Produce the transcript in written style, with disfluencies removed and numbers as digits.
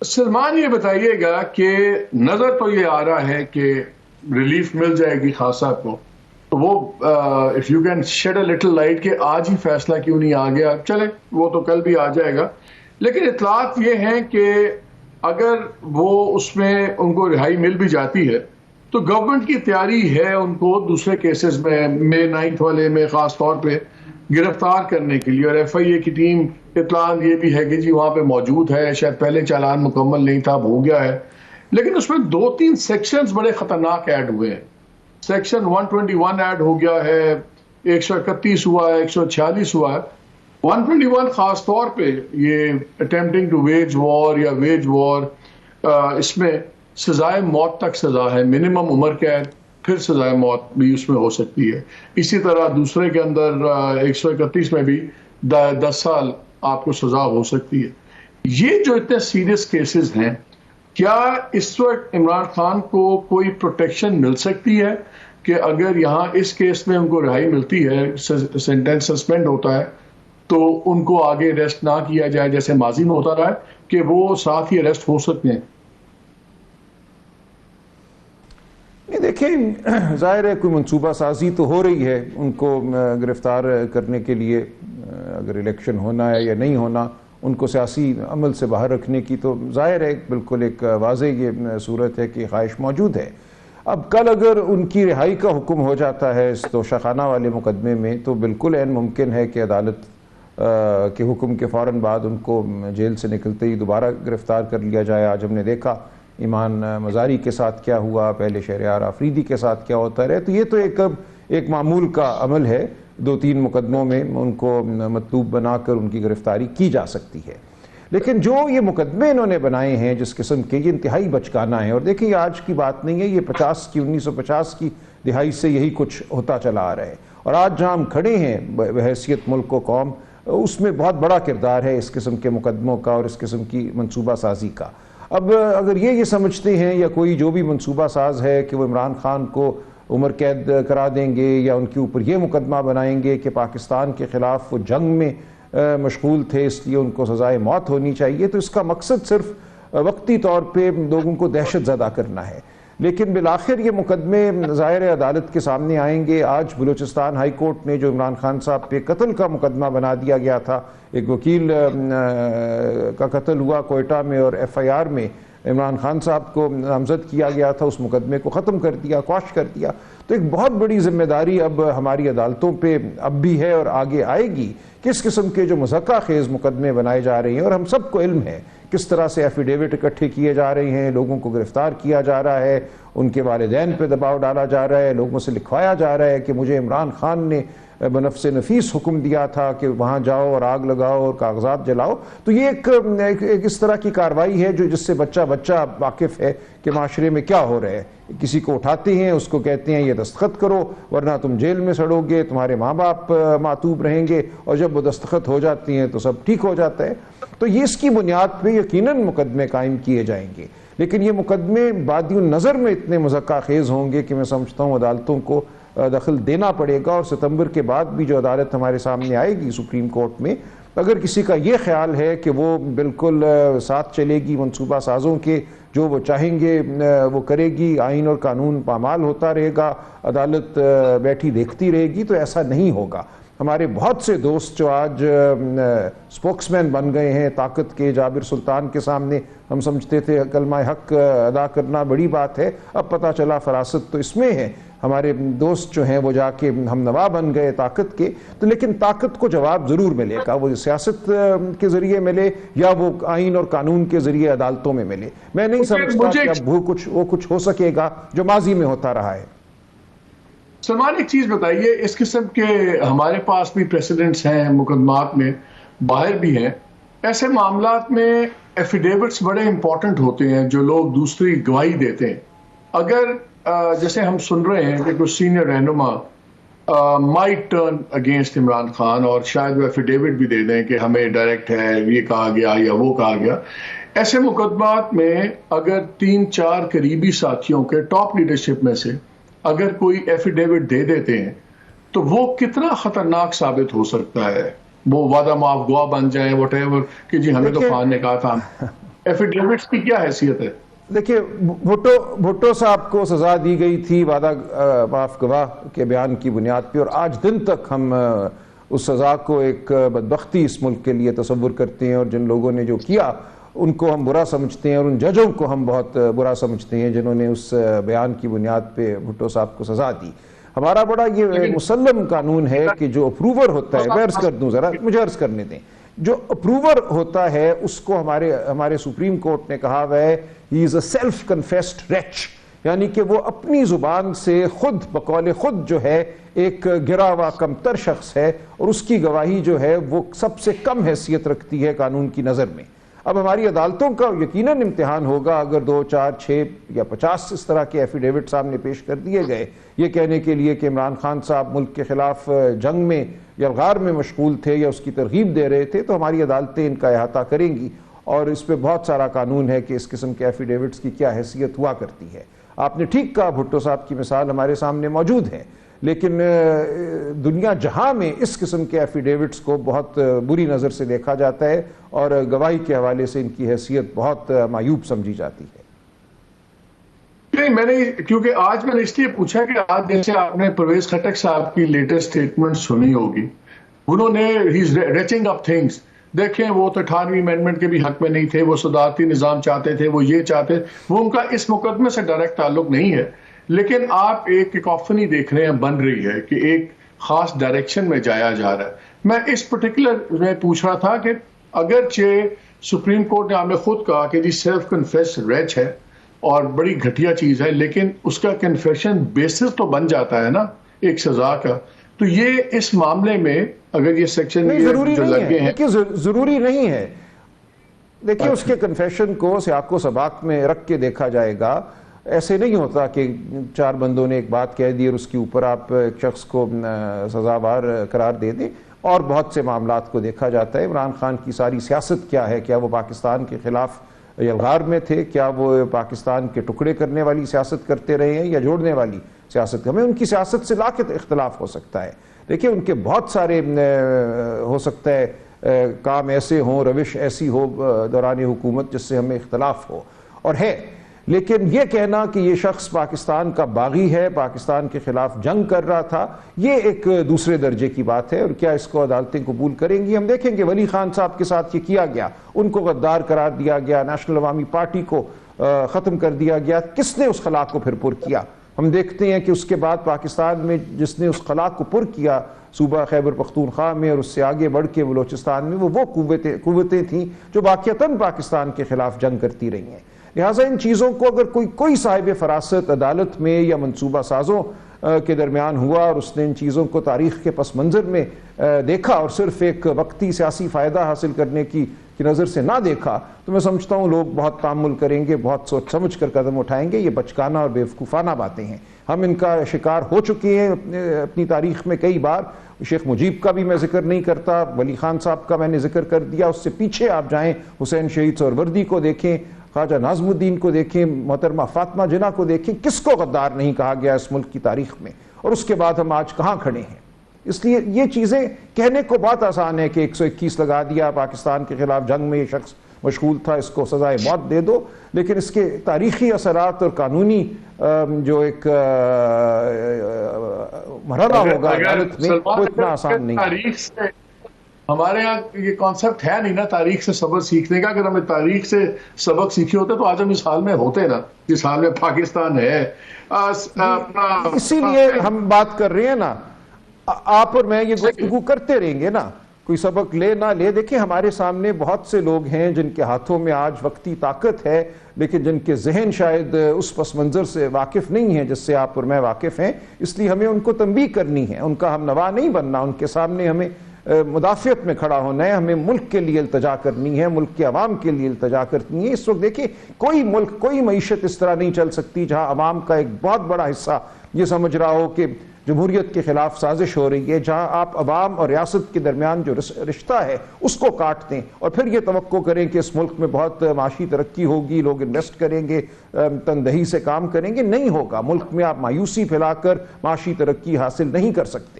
سلمان یہ بتائیے گا کہ نظر تو یہ آ رہا ہے کہ ریلیف مل جائے گی خان صاحب کو، تو وہ if you can shed a little light کہ آج ہی فیصلہ کیوں نہیں آ گیا، چلے وہ تو کل بھی آ جائے گا، لیکن اطلاعات یہ ہیں کہ اگر وہ اس میں ان کو رہائی مل بھی جاتی ہے تو گورنمنٹ کی تیاری ہے ان کو دوسرے کیسز میں مے 9 والے میں خاص طور پہ گرفتار کرنے کے لیے، اور ایف آئی اے کی ٹیم اطلاع یہ بھی ہے کہ جی وہاں پہ موجود ہے، شاید پہلے چالان مکمل نہیں تھا، اب ہو گیا ہے، لیکن اس میں 2-3 سیکشنز بڑے خطرناک ایڈ ہوئے ہیں۔ سیکشن 121 ایڈ ہو گیا ہے، 131 ہوا ہے، 146 ہوا ہے۔ 121 خاص طور پہ یہ اٹیمپٹنگ ٹو ویج وار یا ویج وار، اس میں سزائے موت تک سزا ہے، منیمم عمر قید، پھر سزائے موت بھی اس میں ہو سکتی ہے۔ اسی طرح دوسرے کے اندر 131 میں بھی 10 سال آپ کو سزا ہو سکتی ہے۔ یہ جو اتنے سیریس کیسز ہیں، کیا اس وقت عمران خان کو کوئی پروٹیکشن مل سکتی ہے کہ اگر یہاں اس کیس میں ان کو رہائی ملتی ہے، سینٹینس سسپینڈ ہوتا ہے، تو ان کو آگے اریسٹ نہ کیا جائے جیسے ماضی میں ہوتا رہا ہے، کہ وہ ساتھ ہی اریسٹ ہو سکتے ہیں؟ دیکھیں، ظاہر ہے کوئی منصوبہ سازی تو ہو رہی ہے ان کو گرفتار کرنے کے لیے، اگر الیکشن ہونا ہے یا نہیں ہونا، ان کو سیاسی عمل سے باہر رکھنے کی، تو ظاہر ہے بالکل ایک واضح یہ صورت ہے کہ خواہش موجود ہے۔ اب کل اگر ان کی رہائی کا حکم ہو جاتا ہے اس توشیخانہ والے مقدمے میں، تو بالکل عین ممکن ہے کہ عدالت کے حکم کے فوراً بعد ان کو جیل سے نکلتے ہی دوبارہ گرفتار کر لیا جائے۔ آج ہم نے دیکھا ایمان مزاری کے ساتھ کیا ہوا، پہلے شہریار آفریدی کے ساتھ کیا ہوتا رہے، تو یہ تو ایک معمول کا عمل ہے، 2-3 مقدموں میں ان کو مطلوب بنا کر ان کی گرفتاری کی جا سکتی ہے۔ لیکن جو یہ مقدمے انہوں نے بنائے ہیں جس قسم کے، یہ انتہائی بچکانہ ہیں، اور دیکھیں یہ آج کی بات نہیں ہے، یہ 1950 کی دہائی سے یہی کچھ ہوتا چلا آ رہا ہے، اور آج جہاں ہم کھڑے ہیں بحیثیت ملک و قوم، اس میں بہت بڑا کردار ہے اس قسم کے مقدموں کا اور اس قسم کی منصوبہ سازی کا۔ اب اگر یہ سمجھتے ہیں یا کوئی جو بھی منصوبہ ساز ہے کہ وہ عمران خان کو عمر قید کرا دیں گے یا ان کے اوپر یہ مقدمہ بنائیں گے کہ پاکستان کے خلاف وہ جنگ میں مشغول تھے اس لیے ان کو سزائے موت ہونی چاہیے، تو اس کا مقصد صرف وقتی طور پہ لوگوں کو دہشت زدہ کرنا ہے۔ لیکن بالآخر یہ مقدمے ظاہر عدالت کے سامنے آئیں گے۔ آج بلوچستان ہائی کورٹ نے جو عمران خان صاحب پہ قتل کا مقدمہ بنا دیا گیا تھا، ایک وکیل کا قتل ہوا کوئٹہ میں اور ایف آئی آر میں عمران خان صاحب کو نامزد کیا گیا تھا، اس مقدمے کو ختم کر دیا، قواش کر دیا۔ تو ایک بہت بڑی ذمہ داری اب ہماری عدالتوں پہ اب بھی ہے اور آگے آئے گی، کس قسم کے جو مضحکہ خیز مقدمے بنائے جا رہے ہیں، اور ہم سب کو علم ہے کس طرح سے ایفیڈیوٹ اکٹھے کیے جا رہے ہیں، لوگوں کو گرفتار کیا جا رہا ہے، ان کے والدین پہ دباؤ ڈالا جا رہا ہے، لوگوں سے لکھوایا جا رہا ہے کہ مجھے عمران خان نے بنفس نفیس حکم دیا تھا کہ وہاں جاؤ اور آگ لگاؤ اور کاغذات جلاؤ۔ تو یہ ایک اس طرح کی کارروائی ہے جو جس سے بچہ واقف ہے کہ معاشرے میں کیا ہو رہا ہے۔ کسی کو اٹھاتے ہیں، اس کو کہتے ہیں یہ دستخط کرو ورنہ تم جیل میں سڑو گے، تمہارے ماں باپ معتوب رہیں گے، اور جب وہ دستخط ہو جاتی ہیں تو سب ٹھیک ہو جاتا ہے۔ تو یہ اس کی بنیاد پہ یقیناً مقدمے قائم کیے جائیں گے، لیکن یہ مقدمے بادی النظر میں اتنے مضحکہ خیز ہوں گے کہ میں سمجھتا ہوں عدالتوں کو دخل دینا پڑے گا، اور ستمبر کے بعد بھی جو عدالت ہمارے سامنے آئے گی سپریم کورٹ میں، اگر کسی کا یہ خیال ہے کہ وہ بالکل ساتھ چلے گی منصوبہ سازوں کے، جو وہ چاہیں گے وہ کرے گی، آئین اور قانون پامال ہوتا رہے گا، عدالت بیٹھی دیکھتی رہے گی، تو ایسا نہیں ہوگا۔ ہمارے بہت سے دوست جو آج سپوکس مین بن گئے ہیں طاقت کے، جابر سلطان کے سامنے ہم سمجھتے تھے کلمہ حق ادا کرنا بڑی بات ہے، اب پتہ چلا فراست تو اس میں ہے۔ ہمارے دوست جو ہیں وہ جا کے ہم نوا بن گئے طاقت کے، تو لیکن طاقت کو جواب ضرور ملے گا، وہ سیاست کے ذریعے ملے یا وہ آئین اور قانون کے ذریعے عدالتوں میں ملے۔ میں نہیں سمجھتا کہ اب وہ کچھ ہو سکے گا جو ماضی میں ہوتا رہا ہے۔ سلمان ایک چیز بتائیے، اس قسم کے ہمارے پاس بھی پریسیڈنٹس ہیں مقدمات میں، باہر بھی ہیں، ایسے معاملات میں ایفیڈیوٹس بڑے امپورٹنٹ ہوتے ہیں جو لوگ دوسری گواہی دیتے ہیں۔ اگر جیسے ہم سن رہے ہیں کہ کچھ سینئر رہنما might turn against Imran Khan, اور شاید وہ ایفیڈیوٹ بھی دے دیں کہ ہمیں ڈائریکٹ ہے، یہ کہا گیا یا وہ کہا گیا، ایسے مقدمات میں اگر 3-4 قریبی ساتھیوں کے ٹاپ لیڈرشپ میں سے اگر کوئی ایفیڈیوٹ دے دیتے ہیں تو وہ کتنا خطرناک ثابت ہو سکتا ہے، وہ وعدہ معاف گواہ بن جائیں وٹ ایور کہ جی ہمیں تو خان نے کہا تھا۔ ایفیڈیوٹس کی کیا حیثیت ہے؟ دیکھیے، بھٹو صاحب کو سزا دی گئی تھی وعدہ معاف گواہ کے بیان کی بنیاد پہ، اور آج دن تک ہم اس سزا کو ایک بدبختی اس ملک کے لیے تصور کرتے ہیں، اور جن لوگوں نے جو کیا ان کو ہم برا سمجھتے ہیں، اور ان ججوں کو ہم بہت برا سمجھتے ہیں جنہوں نے اس بیان کی بنیاد پہ بھٹو صاحب کو سزا دی۔ ہمارا بڑا یہ مسلم قانون ہے کہ جو اپروور ہوتا ہے، میں عرض کر دوں، ذرا مجھے عرض کرنے دیں، جو اپروور ہوتا ہے اس کو ہمارے سپریم کورٹ نے کہا ہوا ہے ہی از اے سیلف کنفیسڈ ریچ، یعنی کہ وہ اپنی زبان سے خود بقول خود جو ہے ایک گرا ہوا کمتر شخص ہے، اور اس کی گواہی جو ہے وہ سب سے کم حیثیت رکھتی ہے قانون کی نظر میں۔ اب ہماری عدالتوں کا یقیناً امتحان ہوگا اگر 2، 4، 6 یا 50 اس طرح کے ایفیڈیوٹ سامنے پیش کر دیے گئے یہ کہنے کے لیے کہ عمران خان صاحب ملک کے خلاف جنگ میں یا غار میں مشغول تھے یا اس کی ترغیب دے رہے تھے، تو ہماری عدالتیں ان کا احاطہ کریں گی، اور اس پہ بہت سارا قانون ہے کہ اس قسم کے ایفیڈیوٹس کی کیا حیثیت ہوا کرتی ہے۔ آپ نے ٹھیک کہا، بھٹو صاحب کی مثال ہمارے سامنے موجود ہے، لیکن دنیا جہاں میں اس قسم کے ایفیڈیوٹس کو بہت بری نظر سے دیکھا جاتا ہے، اور گواہی کے حوالے سے ان کی حیثیت بہت معیوب سمجھی جاتی ہے۔ نہیں، کیونکہ آج میں نے اس لیے پوچھا کہ آج جیسے آپ نے پرویز خٹک صاحب کی لیٹسٹ سٹیٹمنٹ سنی ہوگی، انہوں نے ریچنگ اپ تھنگس، دیکھیں وہ تو 98 امینڈمنٹ کے بھی حق میں نہیں تھے، وہ صدارتی نظام چاہتے تھے، وہ یہ چاہتے، وہ ان کا اس مقدمے سے ڈائریکٹ تعلق نہیں ہے، لیکن آپ ایک کیکوفنی دیکھ رہے ہیں بن رہی ہے کہ ایک خاص ڈائریکشن میں جایا جا رہا ہے۔ میں اس پرٹیکولر میں پوچھ رہا تھا کہ اگرچہ سپریم کورٹ نے ہمیں خود کہا کہ جی سیلف کنفیس ریچ ہے اور بڑی گھٹیا چیز ہے، لیکن اس کا کنفیشن بیسس تو بن جاتا ہے نا ایک سزا کا، تو یہ اس معاملے میں اگر یہ سیکشن جو لگے ہیں ضروری نہیں ہے۔ دیکھیے، اس کے کنفیشن کو سیاق و سباق میں رکھ کے دیکھا جائے گا، ایسے نہیں ہوتا کہ 4 بندوں نے ایک بات کہہ دی اور اس کے اوپر آپ ایک شخص کو سزاوار قرار دے دیں، اور بہت سے معاملات کو دیکھا جاتا ہے۔ عمران خان کی ساری سیاست کیا ہے؟ کیا وہ پاکستان کے خلاف یلغار میں تھے؟ کیا وہ پاکستان کے ٹکڑے کرنے والی سیاست کرتے رہے ہیں یا جوڑنے والی سیاست؟ ہمیں ان کی سیاست سے لاکھ اختلاف ہو سکتا ہے، دیکھیں ان کے بہت سارے ہو سکتا ہے کام ایسے ہوں، روش ایسی ہو دوران حکومت جس سے ہمیں اختلاف ہو، اور ہے، لیکن یہ کہنا کہ یہ شخص پاکستان کا باغی ہے، پاکستان کے خلاف جنگ کر رہا تھا، یہ ایک دوسرے درجے کی بات ہے، اور کیا اس کو عدالتیں قبول کریں گی؟ ہم دیکھیں گے ولی خان صاحب کے ساتھ یہ کیا گیا، ان کو غدار قرار دیا گیا، نیشنل عوامی پارٹی کو ختم کر دیا گیا، کس نے اس خلا کو پھر پر کیا؟ ہم دیکھتے ہیں کہ اس کے بعد پاکستان میں جس نے اس خلا کو پر کیا صوبہ خیبر پختونخوا میں، اور اس سے آگے بڑھ کے بلوچستان میں، وہ قوتیں تھیں جو باقیتاً پاکستان کے خلاف جنگ کرتی رہی ہیں۔ لہٰذا ان چیزوں کو اگر کوئی صاحب فراست عدالت میں یا منصوبہ سازوں کے درمیان ہوا اور اس نے ان چیزوں کو تاریخ کے پس منظر میں دیکھا اور صرف ایک وقتی سیاسی فائدہ حاصل کرنے کی نظر سے نہ دیکھا، تو میں سمجھتا ہوں لوگ بہت تأمل کریں گے، بہت سوچ سمجھ کر قدم اٹھائیں گے۔ یہ بچکانہ اور بیوقوفانہ باتیں ہیں، ہم ان کا شکار ہو چکے ہیں اپنی تاریخ میں کئی بار۔ شیخ مجیب کا بھی میں ذکر نہیں کرتا، ولی خان صاحب کا میں نے ذکر کر دیا، اس سے پیچھے آپ جائیں حسین شہید سہروردی کو دیکھیں، خواجہ ناظم الدین کو دیکھیں، محترمہ فاطمہ جناح کو دیکھیں، کس کو غدار نہیں کہا گیا اس ملک کی تاریخ میں، اور اس کے بعد ہم آج کہاں کھڑے ہیں؟ اس لیے یہ چیزیں کہنے کو بہت آسان ہے کہ 121 لگا دیا، پاکستان کے خلاف جنگ میں یہ شخص مشغول تھا، اس کو سزائے موت دے دو، لیکن اس کے تاریخی اثرات اور قانونی جو ایک مرحلہ ہوگا عدالت میں، وہ اتنا آسان نہیں ہے۔ ہمارے یہاں یہ کانسیپٹ ہے نہیں نا تاریخ سے سبق سیکھنے کا۔ اگر ہمیں تاریخ سے سبق سیکھے ہوتے تو آج ہم اس حال میں ہوتے نا جس حال میں پاکستان ہے۔ اسی لیے ہم بات کر رہے ہیں نا، آپ اور میں یہ گفتگو کرتے رہیں گے نا، کوئی سبق لے نہ لے۔ دیکھیں ہمارے سامنے بہت سے لوگ ہیں جن کے ہاتھوں میں آج وقتی طاقت ہے، لیکن جن کے ذہن شاید اس پس منظر سے واقف نہیں ہیں جس سے آپ اور میں واقف ہیں، اس لیے ہمیں ان کو تنبیہ کرنی ہے، ان کا ہم نوا نہیں بننا، ان کے سامنے ہمیں مدافعت میں کھڑا ہونا ہے، ہمیں ملک کے لیے التجا کرنی ہے، ملک کے عوام کے لیے التجا کرنی ہے۔ اس وقت دیکھیں کوئی ملک، کوئی معیشت اس طرح نہیں چل سکتی جہاں عوام کا ایک بہت بڑا حصہ یہ سمجھ رہا ہو کہ جمہوریت کے خلاف سازش ہو رہی ہے، جہاں آپ عوام اور ریاست کے درمیان جو رشتہ ہے اس کو کاٹ دیں اور پھر یہ توقع کریں کہ اس ملک میں بہت معاشی ترقی ہوگی، لوگ انویسٹ کریں گے، تندہی سے کام کریں گے۔ نہیں ہوگا، ملک میں آپ مایوسی پھیلا کر معاشی ترقی حاصل نہیں کر سکتے۔